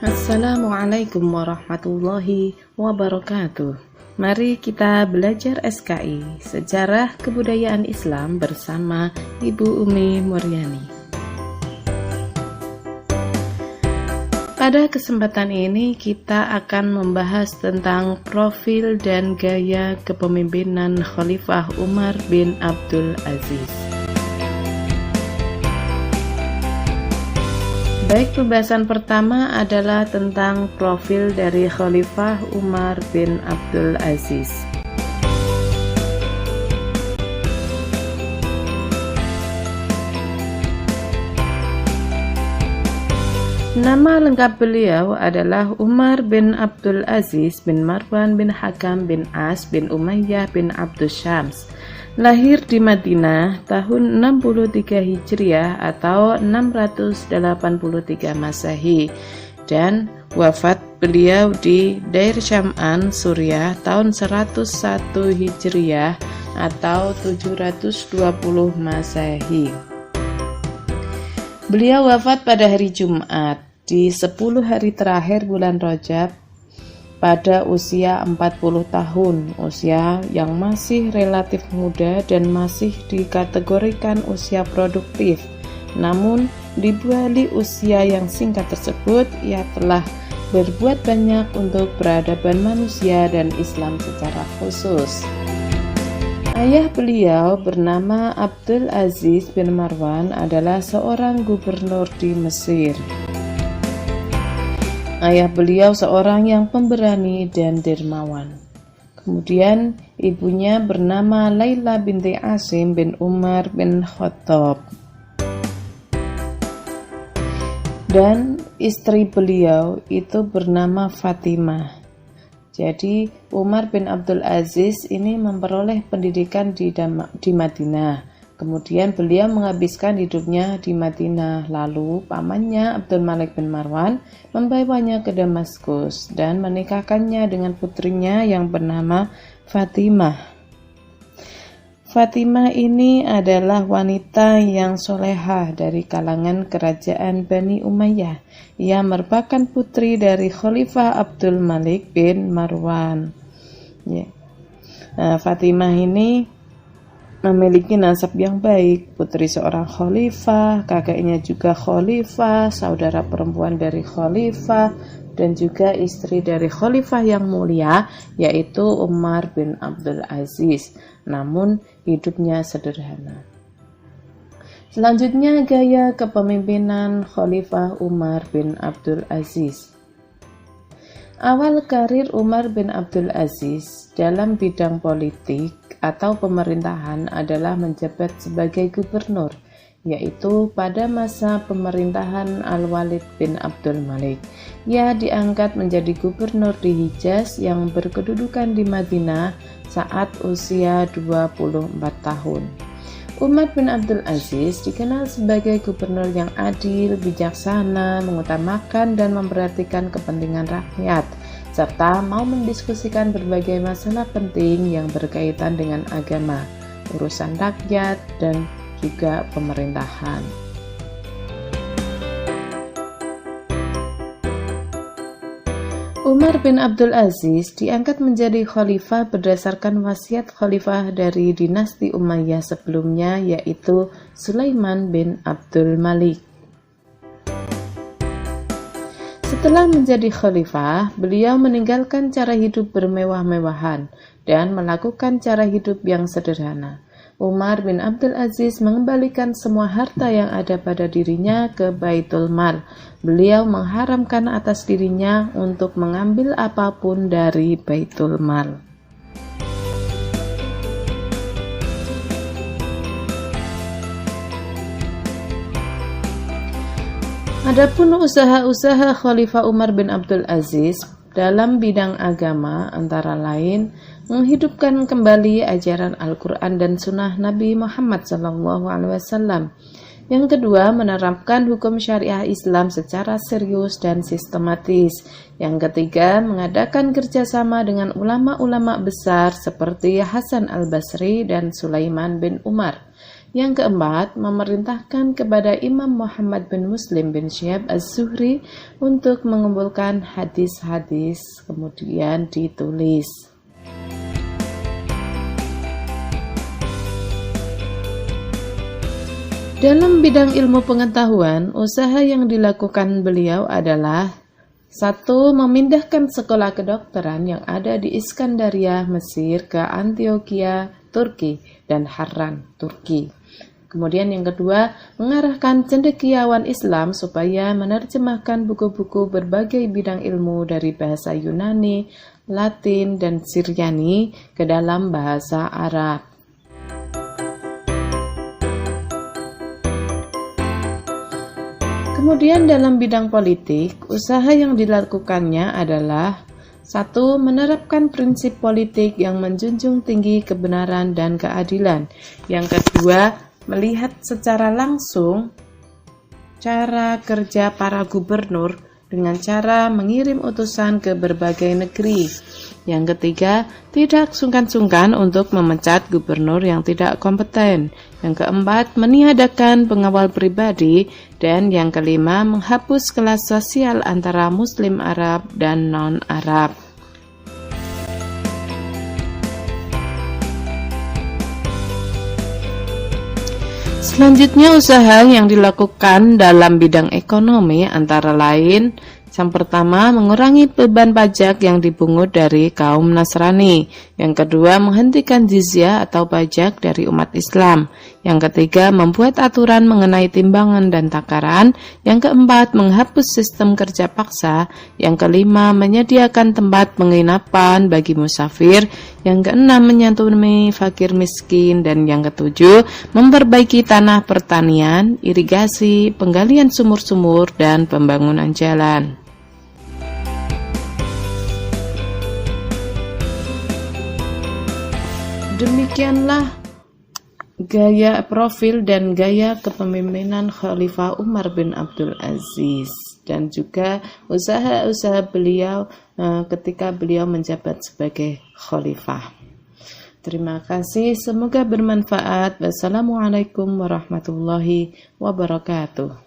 Assalamualaikum warahmatullahi wabarakatuh. Mari kita belajar SKI, Sejarah Kebudayaan Islam bersama Ibu Umi Muryani. Pada kesempatan ini kita akan membahas tentang profil dan gaya kepemimpinan Khalifah Umar bin Abdul Aziz. Baik, pembahasan pertama adalah tentang profil dari Khalifah Umar bin Abdul Aziz. Nama lengkap beliau adalah Umar bin Abdul Aziz bin Marwan bin Hakam bin As bin Umayyah bin Abdus Syams. Lahir di Madinah tahun 63 Hijriah atau 683 Masehi dan wafat beliau di Dair Syam'an, Suriah tahun 101 Hijriah atau 720 Masehi. Beliau wafat pada hari Jumat di 10 hari terakhir bulan Rajab pada usia 40 tahun, usia yang masih relatif muda dan masih dikategorikan usia produktif. Namun, di balik usia yang singkat tersebut, ia telah berbuat banyak untuk peradaban manusia dan Islam secara khusus. Ayah beliau bernama Abdul Aziz bin Marwan adalah seorang gubernur di Mesir. Ayah beliau seorang yang pemberani dan dermawan. Kemudian ibunya bernama Laila binti Asim bin Umar bin Khattab. Dan istri beliau itu bernama Fatimah. Jadi Umar bin Abdul Aziz ini memperoleh pendidikan di Madinah. Kemudian beliau menghabiskan hidupnya di Madinah. Lalu pamannya Abdul Malik bin Marwan membawanya ke Damaskus dan menikahkannya dengan putrinya yang bernama Fatimah. Fatimah ini adalah wanita yang solehah dari kalangan kerajaan Bani Umayyah. Ia merupakan putri dari Khalifah Abdul Malik bin Marwan. Fatimah ini memiliki nasab yang baik, putri seorang khalifah, kakeknya juga khalifah, saudara perempuan dari khalifah, dan juga istri dari khalifah yang mulia, yaitu Umar bin Abdul Aziz. Namun hidupnya sederhana. Selanjutnya, gaya kepemimpinan Khalifah Umar bin Abdul Aziz. Awal karir Umar bin Abdul Aziz dalam bidang politik atau pemerintahan adalah menjabat sebagai gubernur, yaitu pada masa pemerintahan Al-Walid bin Abdul Malik. Ia diangkat menjadi gubernur di Hijaz yang berkedudukan di Madinah saat usia 24 tahun. Umar bin Abdul Aziz dikenal sebagai gubernur yang adil, bijaksana, mengutamakan dan memperhatikan kepentingan rakyat, serta mau mendiskusikan berbagai masalah penting yang berkaitan dengan agama, urusan rakyat, dan juga pemerintahan. Umar bin Abdul Aziz diangkat menjadi khalifah berdasarkan wasiat khalifah dari dinasti Umayyah sebelumnya, yaitu Sulaiman bin Abdul Malik. Setelah menjadi khalifah, beliau meninggalkan cara hidup bermewah-mewahan dan melakukan cara hidup yang sederhana. Umar bin Abdul Aziz mengembalikan semua harta yang ada pada dirinya ke Baitul Mal. Beliau mengharamkan atas dirinya untuk mengambil apapun dari Baitul Mal. Adapun usaha-usaha Khalifah Umar bin Abdul Aziz dalam bidang agama antara lain menghidupkan kembali ajaran Al-Quran dan Sunnah Nabi Muhammad SAW. Yang kedua, menerapkan hukum syariah Islam secara serius dan sistematis. Yang ketiga, mengadakan kerjasama dengan ulama-ulama besar seperti Hasan al-Basri dan Sulaiman bin Umar. Yang keempat, memerintahkan kepada Imam Muhammad bin Muslim bin Syihab Az-Zuhri untuk mengumpulkan hadis-hadis kemudian ditulis. Dalam bidang ilmu pengetahuan, usaha yang dilakukan beliau adalah: 1. Memindahkan sekolah kedokteran yang ada di Iskandaria, Mesir ke Antioquia, Turki, dan Harran, Turki. Kemudian yang kedua, mengarahkan cendekiawan Islam supaya menerjemahkan buku-buku berbagai bidang ilmu dari bahasa Yunani, Latin, dan Syriani ke dalam bahasa Arab. Kemudian dalam bidang politik, usaha yang dilakukannya adalah: 1. Menerapkan prinsip politik yang menjunjung tinggi kebenaran dan keadilan. Yang kedua, melihat secara langsung cara kerja para gubernur dengan cara mengirim utusan ke berbagai negeri. Yang ketiga, tidak sungkan-sungkan untuk memecat gubernur yang tidak kompeten. Yang keempat, meniadakan pengawal pribadi. Dan yang kelima, menghapus kelas sosial antara Muslim Arab dan non-Arab. Selanjutnya, usaha yang dilakukan dalam bidang ekonomi antara lain: yang pertama, mengurangi beban pajak yang dipungut dari kaum Nasrani. Yang kedua, menghentikan jizyah atau pajak dari umat Islam. Yang ketiga, membuat aturan mengenai timbangan dan takaran. Yang keempat, menghapus sistem kerja paksa. Yang kelima, menyediakan tempat penginapan bagi musafir. Yang keenam, menyantuni fakir miskin. Dan yang ketujuh, memperbaiki tanah pertanian, irigasi, penggalian sumur-sumur, dan pembangunan jalan. Demikianlah gaya profil dan gaya kepemimpinan Khalifah Umar bin Abdul Aziz dan juga usaha-usaha beliau ketika beliau menjabat sebagai khalifah. Terima kasih, semoga bermanfaat. Wassalamualaikum warahmatullahi wabarakatuh.